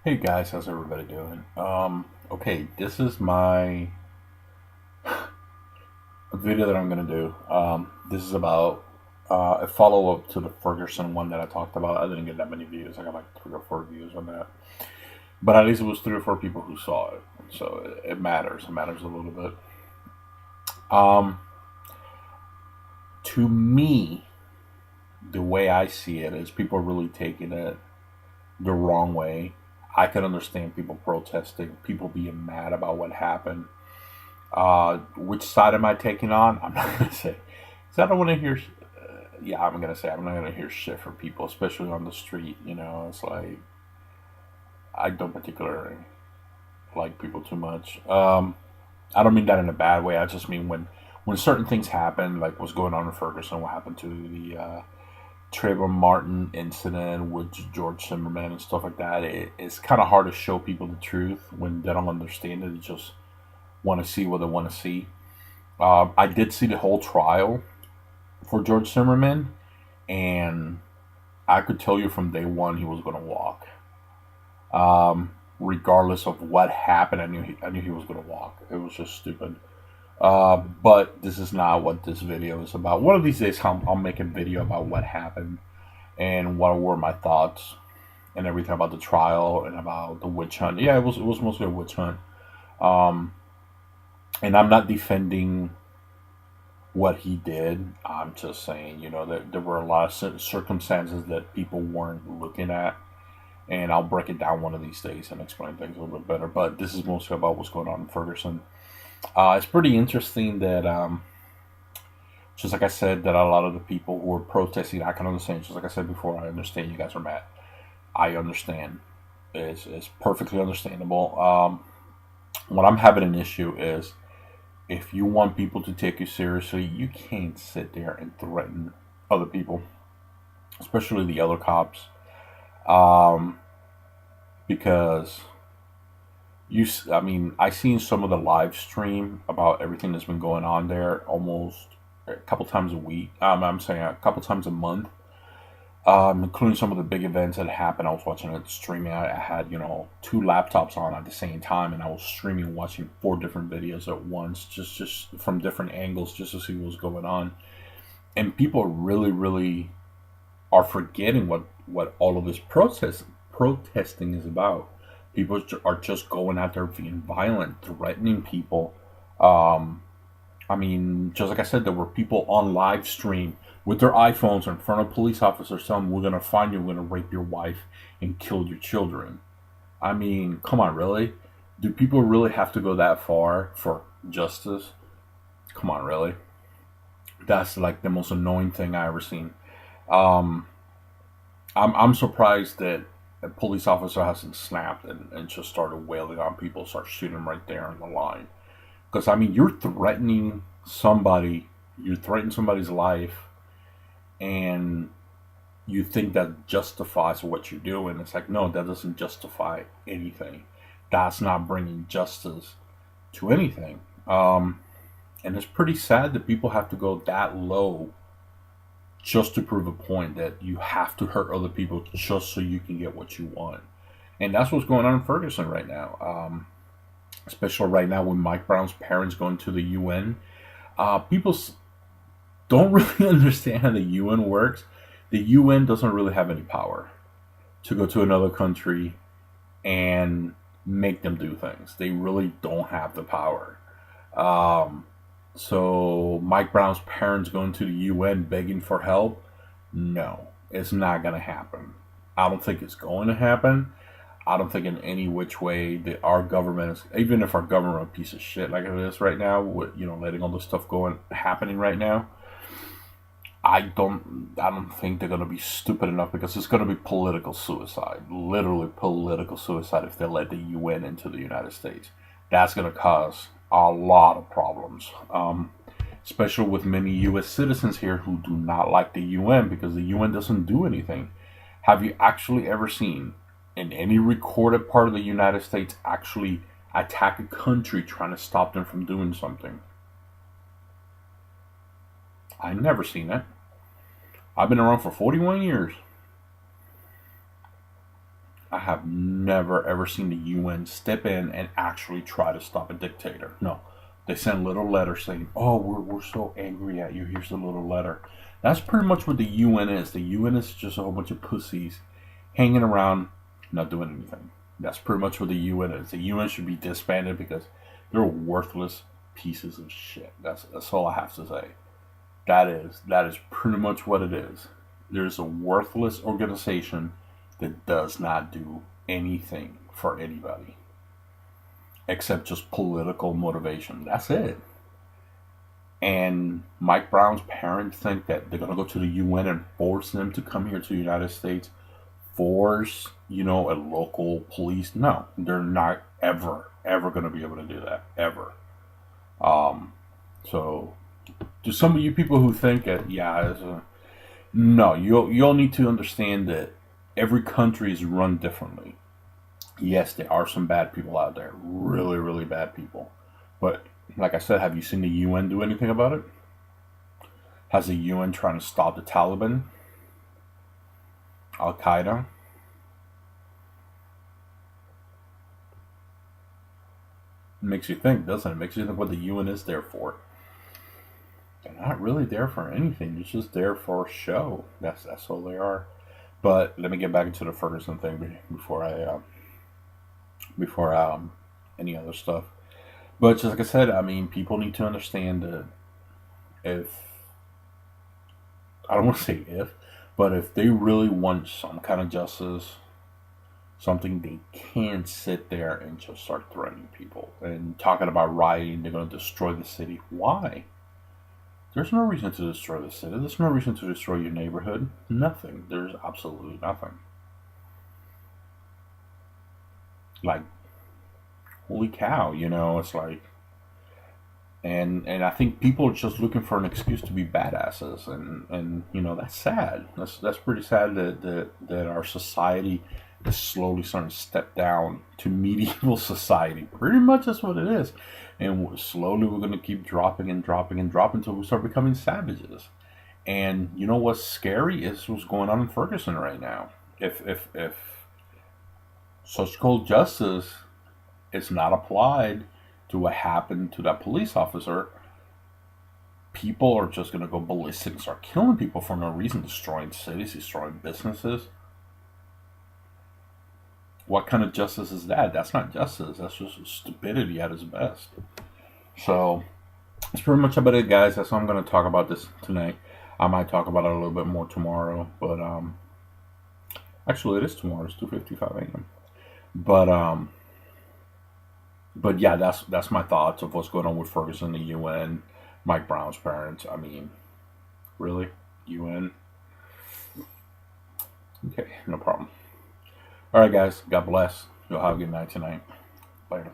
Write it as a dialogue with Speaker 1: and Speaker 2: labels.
Speaker 1: Hey guys, how's everybody doing? Okay, this is my video that I'm gonna do. This is about a follow up to the Ferguson one that I talked about. I didn't get that many views. I got like 3 or 4 views on that, but at least it was 3 or 4 people who saw it, so it matters. It matters a little bit. Um, to me, the way I see it is people are really taking it the wrong way. I can understand people protesting, people being mad about what happened. Which side am I taking on? I'm not gonna say, because I don't want to hear. Yeah, I'm gonna say I'm not gonna hear shit from people, especially on the street. It's like I don't particularly like people too much. I don't mean that in a bad way. I just mean when certain things happen, like what's going on in Ferguson, what happened to the Trayvon Martin incident with George Zimmerman and stuff like that. It's kind of hard to show people the truth when they don't understand it. They just want to see what they want to see. I did see the whole trial for George Zimmerman, and I could tell you from day one he was going to walk. Regardless of what happened, I knew he was going to walk. It was just stupid. But this is not what this video is about. One of these days, I'll make a video about what happened and what were my thoughts and everything about the trial and about the witch hunt. Yeah, it was mostly a witch hunt. Um, and I'm not defending what he did. I'm just saying, that there were a lot of circumstances that people weren't looking at. And I'll break it down one of these days and explain things a little bit better. But this is mostly about what's going on in Ferguson. It's pretty interesting that, just like I said, that a lot of the people who are protesting, I can understand. Just like I said before, I understand you guys are mad. I understand. It's perfectly understandable. What I'm having an issue is if you want people to take you seriously, you can't sit there and threaten other people, especially the other cops, um, because I mean, I seen some of the live stream about everything that's been going on there almost a couple times a week. I'm saying a couple times a month, including some of the big events that happened. I was watching it streaming. I had 2 laptops on at the same time, and I was streaming, watching 4 different videos at once, just from different angles, just to see what was going on. And people really, really are forgetting what all of this protesting is about. People are just going out there being violent, threatening people. Um, I mean, just like I said, there were people on live stream with their iPhones in front of police officers telling them, "We're going to find you, we're going to rape your wife and kill your children." I mean, come on, really? Do people really have to go that far for justice? Come on, really? That's like the most annoying thing I ever seen. Um, I'm surprised that a police officer hasn't snapped and just started wailing on people, start shooting them right there on the line. Because I mean, you're threatening somebody's life, and you think that justifies what you're doing. It's like, no, that doesn't justify anything. That's not bringing justice to anything. And it's pretty sad that people have to go that low just to prove a point that you have to hurt other people just so you can get what you want. And that's what's going on in Ferguson right now. Especially right now with Mike Brown's parents going to the UN. People don't really understand how the UN works. The UN doesn't really have any power to go to another country and make them do things. They really don't have the power. Um, so Mike Brown's parents going to the UN begging for help? No, it's not going to happen. I don't think it's going to happen. I don't think in any which way that our government is, even if our government is a piece of shit like it is right now, with letting all this stuff happening right now. I don't think they're gonna be stupid enough because it's gonna be political suicide, literally political suicide if they let the UN into the United States. That's gonna cause a lot of problems, especially with many U.S. citizens here who do not like the UN because the UN doesn't do anything. Have you actually ever seen in any recorded part of the United States actually attack a country trying to stop them from doing something? I've never seen it. I've been around for 41 years. I have never ever seen the UN step in and actually try to stop a dictator. No, they send little letters saying, "Oh, we're so angry at you. Here's a little letter." That's pretty much what the UN is. The UN is just a whole bunch of pussies hanging around, not doing anything. That's pretty much what the UN is. The UN should be disbanded because they're worthless pieces of shit. That's all I have to say. That is pretty much what it is. There's a worthless organization that does not do anything for anybody except just political motivation. That's it. And Mike Brown's parents think that they're going to go to the UN and force them to come here to the United States, force, a local police. No, they're not ever going to be able to do that. Ever. So, to some of you people who think that, yeah, no, you'll need to understand that every country is run differently. Yes, there are some bad people out there, really, really bad people. But like I said, have you seen the UN do anything about it? Has the UN trying to stop the Taliban, Al Qaeda? It makes you think, doesn't it? It makes you think what the UN is there for. They're not really there for anything. It's just there for show. That's all they are. But let me get back into the Ferguson thing before any other stuff. But just like I said, I mean, people need to understand that if I don't want to say if, but if they really want some kind of justice, something they can't sit there and just start threatening people and talking about rioting. They're going to destroy the city. Why? There's no reason to destroy the city. There's no reason to destroy your neighborhood. Nothing. There's absolutely nothing. Like, holy cow, it's like, and I think people are just looking for an excuse to be badasses, and that's sad. That's pretty sad that our society is slowly starting to step down to medieval society. Pretty much that's what it is, and slowly we're going to keep dropping and dropping and dropping until we start becoming savages. And you know what's scary is what's going on in Ferguson right now. If such called justice is not applied to what happened to that police officer, people are just going to go ballistic and start killing people for no reason, destroying cities, destroying businesses. What kind of justice is that? That's not justice. That's just stupidity at its best. So, that's pretty much about it, guys. That's all I'm going to talk about this tonight. I might talk about it a little bit more tomorrow, but actually, it is tomorrow. It's 2:55 a.m. But yeah, that's my thoughts of what's going on with Ferguson, the UN, Mike Brown's parents. I mean, really, UN? Okay, no problem. All right, guys. God bless. You'll have a good night tonight. Later.